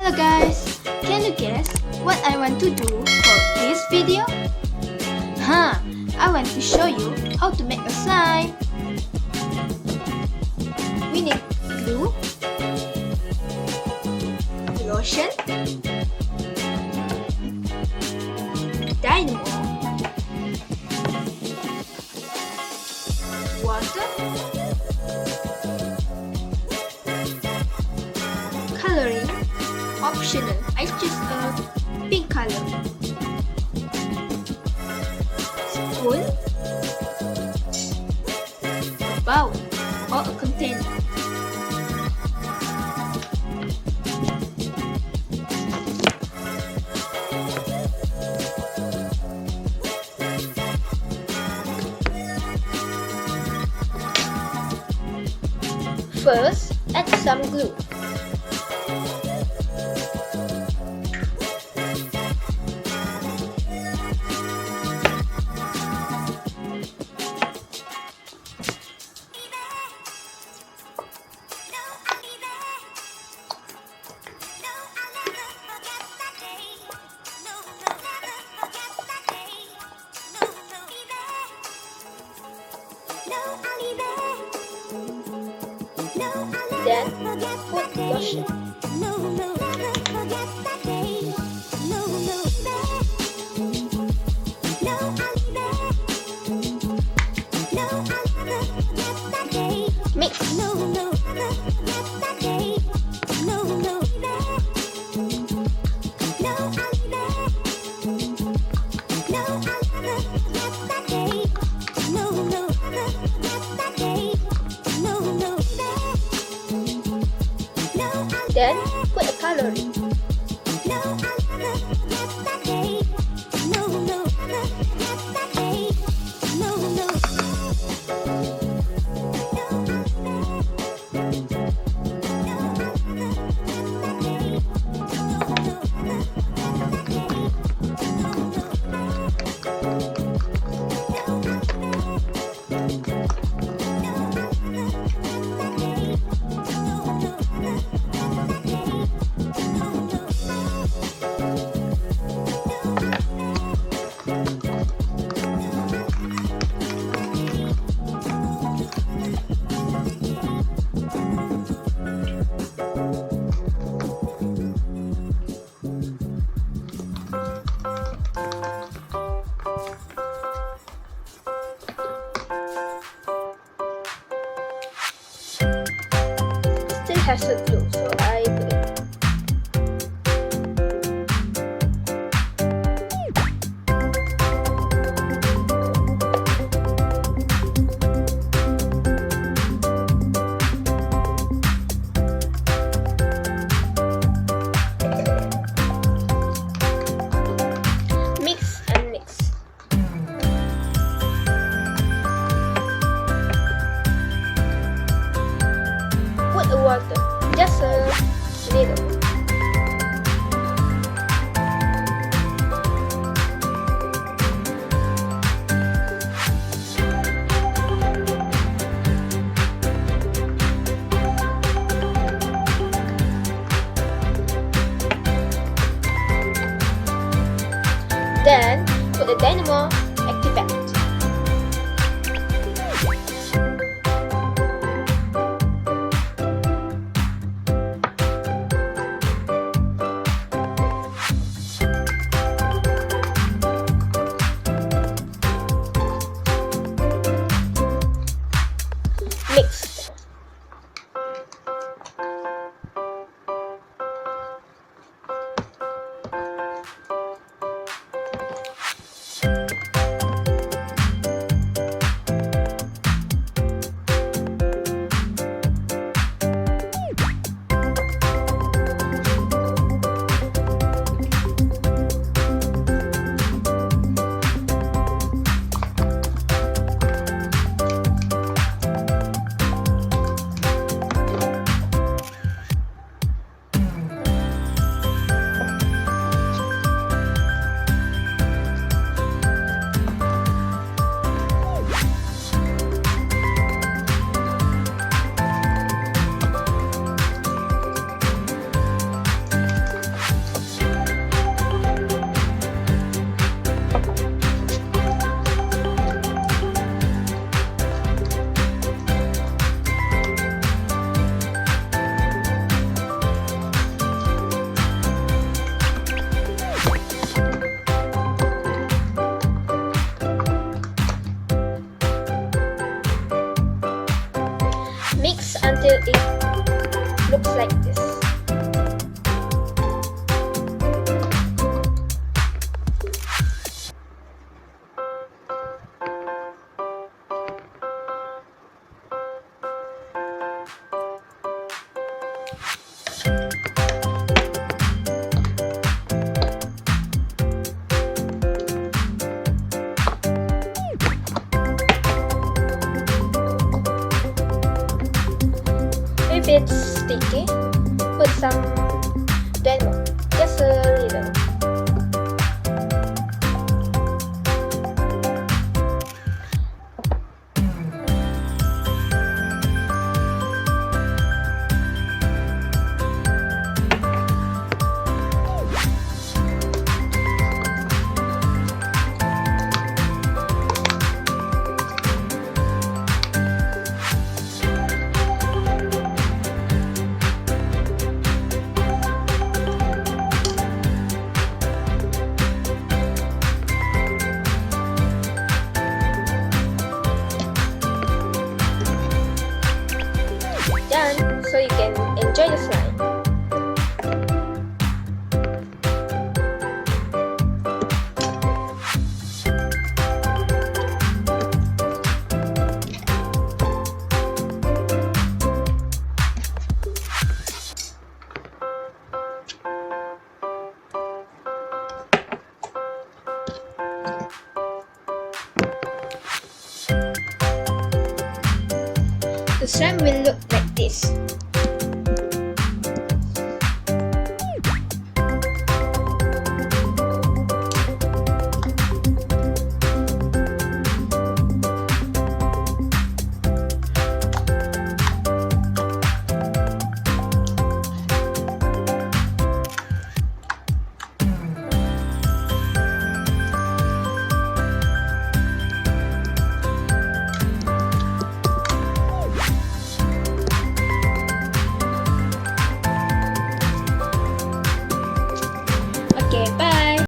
Hello guys, can you guess what I want to do for this video? I want to show you how to make a slime. We need glue, lotion, dynamo, water, coloring, optional, I choose a pink color, spoon, a bowl or a container. First, add some glue. Then put lotion. Mix. Then put the coloring. Still has a glue, so I put it. Mix and mix. Put the water, just a little. Then put the dynamo, activate. Mix. slime will look like this.